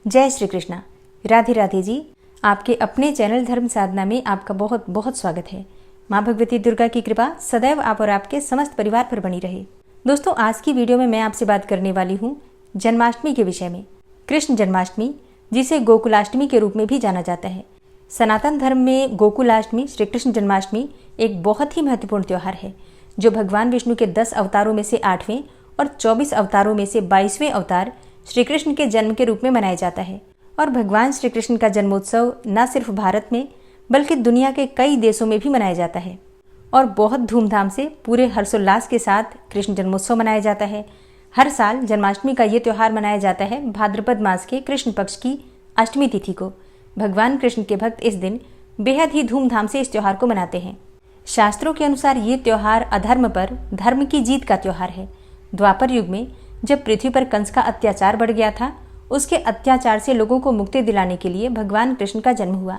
जय श्री कृष्णा। राधे राधे जी। आपके अपने चैनल धर्म साधना में आपका बहुत बहुत स्वागत है। माँ भगवती दुर्गा की कृपा सदैव आप और आपके समस्त परिवार पर बनी रहे। दोस्तों, आज की वीडियो में मैं आपसे बात करने वाली हूँ जन्माष्टमी के विषय में। कृष्ण जन्माष्टमी, जिसे गोकुलाष्टमी के रूप में भी जाना जाता है। सनातन धर्म में गोकुलाष्टमी, श्री कृष्ण जन्माष्टमी एक बहुत ही महत्वपूर्ण त्यौहार है, जो भगवान विष्णु के 10 अवतारों में से 8वें और 24 अवतारों में से 22वें अवतार श्री कृष्ण के जन्म के रूप में मनाया जाता है। और भगवान श्री कृष्ण का जन्मोत्सव न सिर्फ भारत में बल्कि दुनिया के कई देशों में भी मनाया जाता है और बहुत धूमधाम से पूरे हर्षोल्लास के साथ कृष्ण जन्मोत्सव मनाया जाता है। हर साल जन्माष्टमी का ये त्यौहार मनाया जाता है भाद्रपद मास के कृष्ण पक्ष की अष्टमी तिथि को। भगवान कृष्ण के भक्त इस दिन बेहद ही धूमधाम से इस त्यौहार को मनाते हैं। शास्त्रों के अनुसार ये त्यौहार अधर्म पर धर्म की जीत का त्यौहार है। द्वापर युग में जब पृथ्वी पर कंस का अत्याचार बढ़ गया था, उसके अत्याचार से लोगों को मुक्ति दिलाने के लिए भगवान कृष्ण का जन्म हुआ।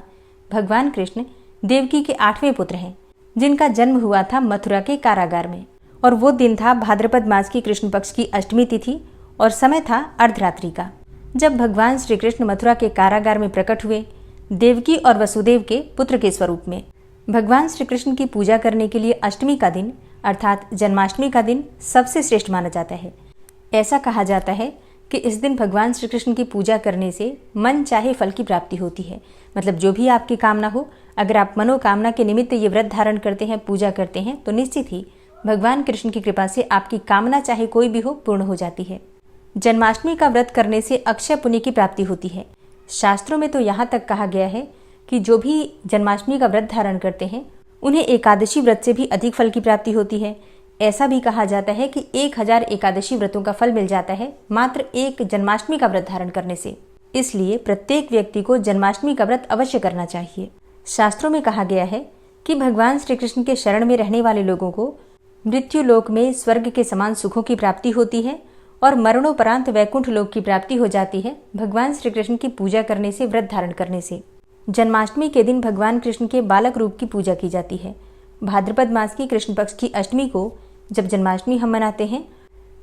भगवान कृष्ण देवकी के 8वें पुत्र हैं, जिनका जन्म हुआ था मथुरा के कारागार में। और वो दिन था भाद्रपद मास की कृष्ण पक्ष की अष्टमी तिथि और समय था अर्धरात्रि का। जब भगवान श्री कृष्ण मथुरा के कारागार में प्रकट हुए, देवकी और वसुदेव के पुत्र के स्वरूप में। भगवान श्री कृष्ण की पूजा करने के लिए अष्टमी का दिन अर्थात जन्माष्टमी का दिन सबसे श्रेष्ठ माना जाता है। ऐसा कहा जाता है कि इस दिन भगवान श्री कृष्ण की पूजा करने से मन चाहे फल की प्राप्ति होती है। मतलब जो भी आपकी कामना हो, अगर आप मनोकामना के निमित्त ये व्रत धारण करते हैं, पूजा करते हैं, तो निश्चित ही भगवान कृष्ण की कृपा से आपकी कामना चाहे कोई भी हो पूर्ण हो जाती है। जन्माष्टमी का व्रत करने से अक्षय पुण्य की प्राप्ति होती है। शास्त्रों में तो यहाँ तक कहा गया है कि जो भी जन्माष्टमी का व्रत धारण करते हैं, उन्हें एकादशी व्रत से भी अधिक फल की प्राप्ति होती है। ऐसा भी कहा जाता है कि 1000 एकादशी व्रतों का फल मिल जाता है मात्र एक जन्माष्टमी का व्रत धारण करने से। इसलिए प्रत्येक व्यक्ति को जन्माष्टमी का व्रत अवश्य करना चाहिए। शास्त्रों में कहा गया है कि भगवान श्री कृष्ण के शरण में रहने वाले लोगों को मृत्यु लोक में स्वर्ग के समान सुखों की प्राप्ति होती है और मरणोपरांत वैकुंठ लोक की प्राप्ति हो जाती है भगवान श्री कृष्ण की पूजा करने से, व्रत धारण करने से। जन्माष्टमी के दिन भगवान कृष्ण के बालक रूप की पूजा की जाती है। भाद्रपद मास की कृष्ण पक्ष की अष्टमी को जब जन्माष्टमी हम मनाते हैं,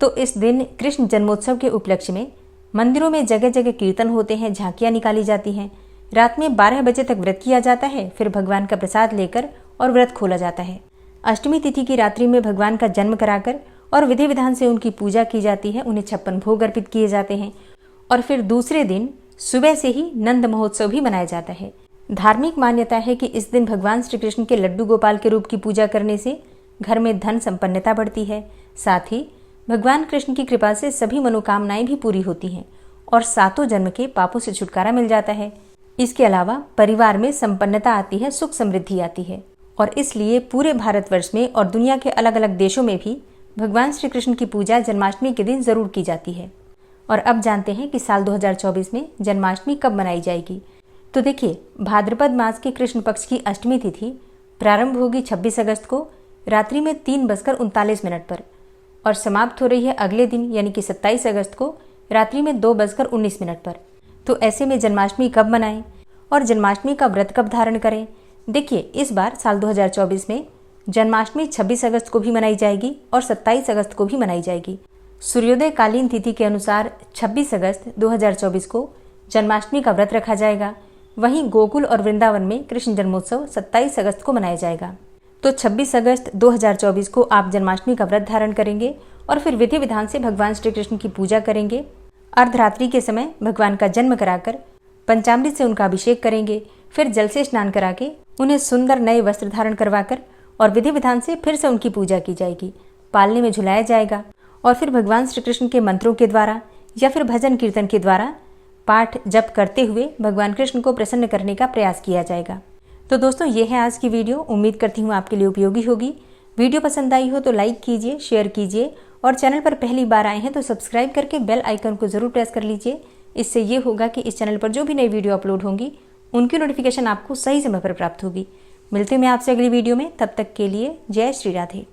तो इस दिन कृष्ण जन्मोत्सव के उपलक्ष्य में मंदिरों में जगह जगह कीर्तन होते हैं, झांकियां निकाली जाती हैं। रात में 12 बजे तक व्रत किया जाता है, फिर भगवान का प्रसाद लेकर और व्रत खोला जाता है। अष्टमी तिथि की रात्रि में भगवान का जन्म कराकर और विधि विधान से उनकी पूजा की जाती है। उन्हें 56 भोग अर्पित किए जाते हैं और फिर दूसरे दिन सुबह से ही नंद महोत्सव भी मनाया जाता है। धार्मिक मान्यता है कि इस दिन भगवान श्री कृष्ण के लड्डू गोपाल के रूप की पूजा करने से घर में धन संपन्नता बढ़ती है। साथ ही भगवान कृष्ण की कृपा से सभी मनोकामनाएं भी पूरी होती हैं और 7 जन्म के पापों से छुटकारा मिल जाता है। इसके अलावा परिवार में संपन्नता आती है, सुख समृद्धि आती है। और इसलिए पूरे भारतवर्ष में और दुनिया के अलग अलग देशों में भी भगवान श्री कृष्ण की पूजा जन्माष्टमी के दिन जरूर की जाती है। और अब जानते हैं कि साल 2024 में जन्माष्टमी कब मनाई जाएगी। तो देखिए, भाद्रपद मास के कृष्ण पक्ष की अष्टमी तिथि प्रारंभ होगी 26 अगस्त को रात्रि में 3:39 पर और समाप्त हो रही है अगले दिन यानी कि 27 अगस्त को रात्रि में 2:19 पर। तो ऐसे में जन्माष्टमी कब मनाएं और जन्माष्टमी का व्रत कब धारण करें? देखिए, इस बार साल 2024 में जन्माष्टमी 26 अगस्त को भी मनाई जाएगी और 27 अगस्त को भी मनाई जाएगी। सूर्योदय कालीन तिथि के अनुसार 26 अगस्त 2024 को जन्माष्टमी का व्रत रखा जाएगा। वहीं गोकुल और वृंदावन में कृष्ण जन्मोत्सव 27 अगस्त को मनाया जाएगा। तो 26 अगस्त 2024 को आप जन्माष्टमी का व्रत धारण करेंगे और फिर विधि विधान से भगवान श्री कृष्ण की पूजा करेंगे। अर्धरात्रि के समय भगवान का जन्म कराकर पंचामृत से उनका अभिषेक करेंगे, फिर जल से स्नान करा के उन्हें सुंदर नए वस्त्र धारण करवाकर और विधि विधान से फिर से उनकी पूजा की जाएगी। पालने में झुलाया जाएगा और फिर भगवान श्री कृष्ण के मंत्रों के द्वारा या फिर भजन कीर्तन के द्वारा पाठ जप करते हुए भगवान कृष्ण को प्रसन्न करने का प्रयास किया जाएगा। तो दोस्तों, ये है आज की वीडियो। उम्मीद करती हूँ आपके लिए उपयोगी होगी। वीडियो पसंद आई हो तो लाइक कीजिए, शेयर कीजिए और चैनल पर पहली बार आए हैं तो सब्सक्राइब करके बेल आइकन को जरूर प्रेस कर लीजिए। इससे ये होगा कि इस चैनल पर जो भी नई वीडियो अपलोड होंगी उनकी नोटिफिकेशन आपको सही समय पर प्राप्त होगी। मिलते हैं मैं आपसे अगली वीडियो में, तब तक के लिए जय श्री राधे।